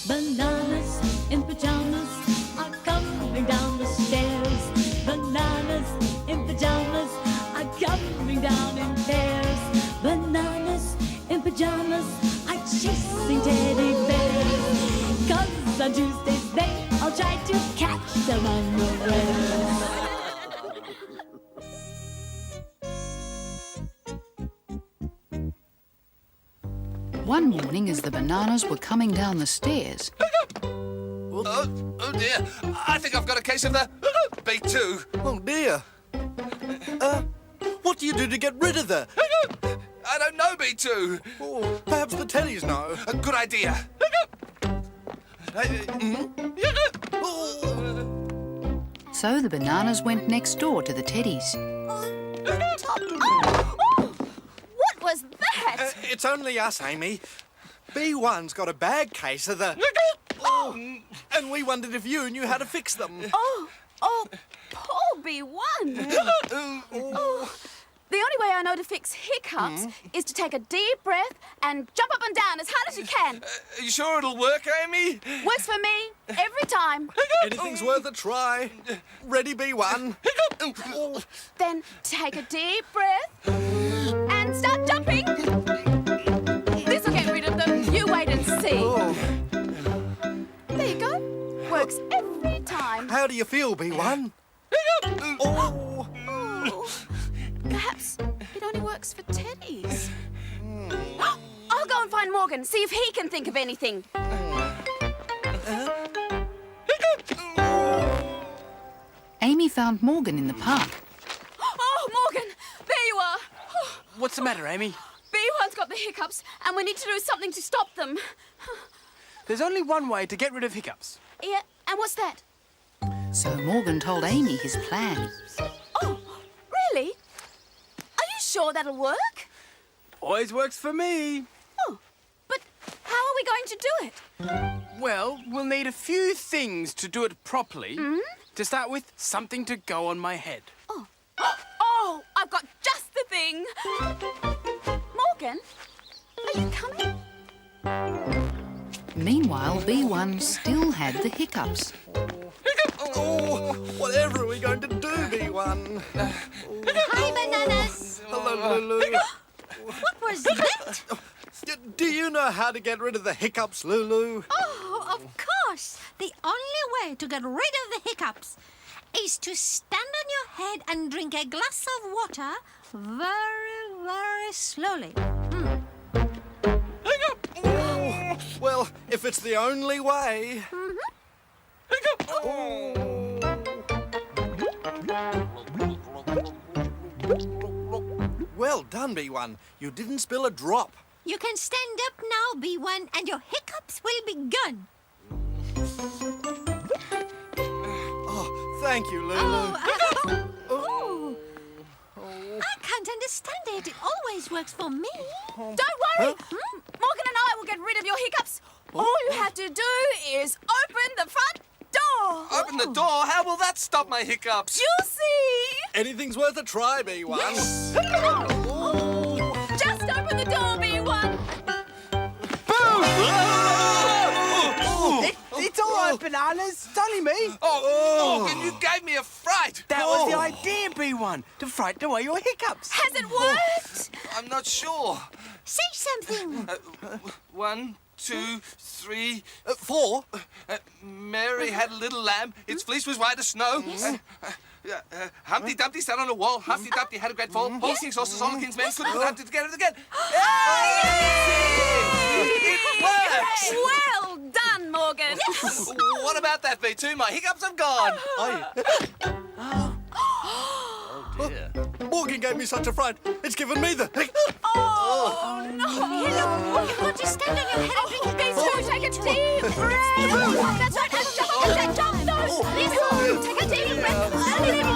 Bananas in pajamas are coming down the stairs. Bananas in pajamas are coming down in pairs. Bananas in pajamas are chasing teddy bears. 'Cause on Tuesdays they all try to catch them unawares. One morning, as the bananas were coming down the stairs... Oh dear, I think I've got a case of the B2. Oh dear. What do you do to get rid of the... I don't know, B2. Oh, perhaps the Teddies know. A good idea. So the bananas went next door to the Teddies. What was that? It's only us, Amy. B1's got a bad case of the... And we wondered if you knew how to fix them. Oh, poor B1. The only way I know to fix hiccups is to take a deep breath and jump up and down as hard as you can. Are you sure it'll work, Amy? Works for me every time. Anything's worth a try. Ready, B1? Then take a deep breath and start jumping. This'll get rid of them. You wait and see. There you go. Works every time. How do you feel, B1? Perhaps it only works for Teddies. I'll go and find Morgan, see if he can think of anything. Amy found Morgan in the park. Oh, Morgan, there you are. What's the matter, Amy? B1's got the hiccups, and we need to do something to stop them. There's only one way to get rid of hiccups. Yeah, and what's that? So Morgan told Amy his plan. Oh, really? Are you sure that'll work? Always works for me. Oh, but how are we going to do it? Well, we'll need a few things to do it properly. To start with, something to go on my head. Oh, I've got just the thing. Morgan, are you coming? Meanwhile, B1 still had the hiccups. Whatever are we going to do, B1? Hi, bananas. Hello, Lulu. What was that? Do you know how to get rid of the hiccups, Lulu? Oh, of course. The only way to get rid of the hiccups is to stand on your head and drink a glass of water very, very slowly. Well, if it's the only way... Well done, B1. You didn't spill a drop. You can stand up now, B1, and your hiccups will be gone. Oh, thank you, Lulu. I can't understand it. It always works for me. Don't worry. Morgan and I will get rid of your hiccups. All you have to do is open the front door. Open the door? How will that stop my hiccups? You'll see. Anything's worth a try, B1. Yes. Just open the door, B1. It's all right, bananas. It's only me. Morgan, you gave me a fright. That was the idea, B1, to frighten away your hiccups. Has it worked? I'm not sure. Say something. 1, 2, 3, 4. Mary had a little lamb. Its fleece was white as snow. Humpty Dumpty sat on a wall. Humpty Dumpty had a great fall. All King's horses, all the King's men couldn't have to get it again. It works! Well done, Morgan. What about that, B2? My hiccups have gone. Morgan gave me such a fright. It's given me the... Oh, no. Hey, look, you've got to stand on your head and drink a glass of B2, water. take a deep breath. That's right, and jump up and jump. No, take a deep breath. A little